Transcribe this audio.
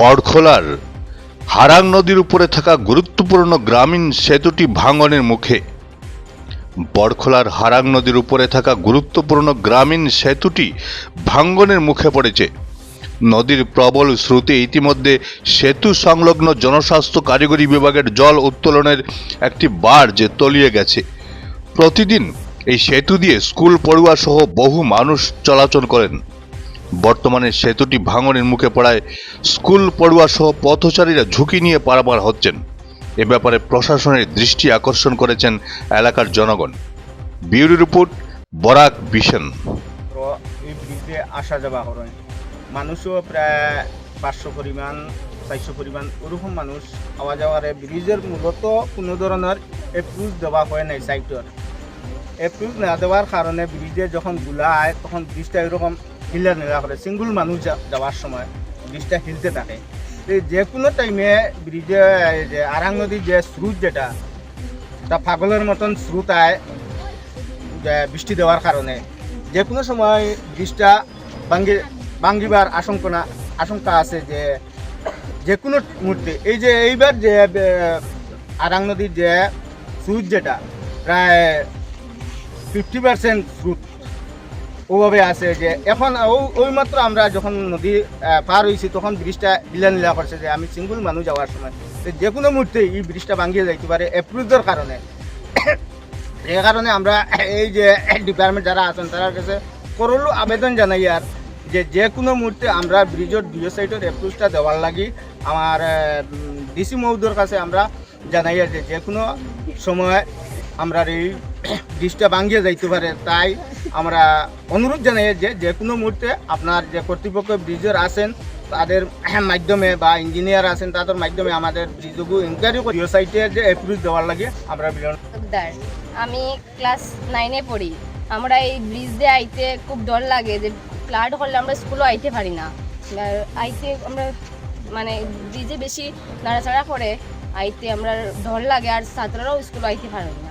বড়খোলার হারাং নদীর উপরে থাকা গুরুত্বপূর্ণ গ্রামীণ সেতুটি ভাঙনের মুখে। বড়খোলার হারাং নদীর উপরে থাকা গুরুত্বপূর্ণ গ্রামীণ সেতুটি ভাঙনের মুখে পড়েছে। নদীর প্রবল স্রোতে ইতিমধ্যে সেতু সংলগ্ন জনস্বাস্থ্য কারিগরি বিভাগের জল উত্তোলনের একটি বার্জ তলিয়ে গেছে। প্রতিদিন এই সেতু দিয়ে স্কুল পড়ুয়া সহ বহু মানুষ চলাচল করেন। বর্তমানে সেতুটি ভাঙনের মুখে পড়ায় স্কুল পড়ুয়া সহ পথচারীরা ঝুঁকি নিয়ে পারাপার হচ্ছেন। এ ব্যাপারে প্রশাসনের দৃষ্টি আকর্ষণ করেছেন এলাকার জনগণ। Bureau report, Barak vision. তো এই ব্রিজে আসা যাওয়া করেন মানুষও প্রায় 500 পরিমাণ 400 পরিমাণ ওরকম মানুষ আওয়া যাওয়ার। ব্রিজের মূলত কোনো ধরনের এপ্রুভ দেওয়া হয় নাই। সাইটের এপ্রুভ না দেওয়ার কারণে ব্রিজে যখন গুলায় তখন ব্রিজটা এরকম হিলা নেলা করে। সিঙ্গুল মানুষ যাওয়ার সময় ব্রিজটা হিলতে থাকে। যে কোনো টাইমে ব্রিজে যে আরাং নদীর যে স্রোত যেটা পাগলের মতন স্রোত আয় বৃষ্টি দেওয়ার কারণে যে কোনো সময় ব্রিজটা ভাঙ্গিবার আশঙ্কা আছে। যে কোনো মুহূর্তে এই যে এইবার যে আরাং নদীর যে স্রোত যেটা প্রায় 50% স্রোত ওভাবে আছে। যে এখন ওই মাত্র আমরা যখন নদী পার হয়েছি তখন ব্রিজটা নীলা করছে যে আমি সিঙ্গুল মানুষ যাওয়ার সময় যে কোনো মুহূর্তে এই ব্রিজটা ভাঙ্গিয়ে যাইতে পারে এপ্রুভের কারণে। এই কারণে আমরা এই যে ডিপার্টমেন্ট যারা আছেন তার কাছে করলো আবেদন জানাই আর যে কোনো মুহূর্তে আমরা ব্রিজের দুই সাইডের এপ্রুভটা দেওয়ার লাগি আমার ডিসি মহোদয়ের কাছে আমরা জানাই আর যে কোনো সময় আমরা এই ব্রিজটা ভাঙ্গিয়ে যাইতে পারে। তাই আমরা অনুরোধ জানাই যে কোনো মুহূর্তে আপনার যে কর্তৃপক্ষ ব্রিজের আছেন তাদের মাধ্যমে বা ইঞ্জিনিয়ার আছেন তাদের মাধ্যমে আমাদের ব্রিজগুলো ইনকোয়ারি করি সাইটে যে এপ্রুভ দেওয়ার লাগে আমরা। আমি ক্লাস 9-এ পড়ি। আমরা এই ব্রিজ দিয়ে আইতে খুব ডর লাগে যে ফ্লাড হলে আমরা স্কুলও আইতে পারি না। আইতে আমরা মানে ব্রিজে বেশি নাড়াচাড়া করে আইতে আমরা ডর লাগে আর ছাত্ররাও স্কুল আইতে পারে না।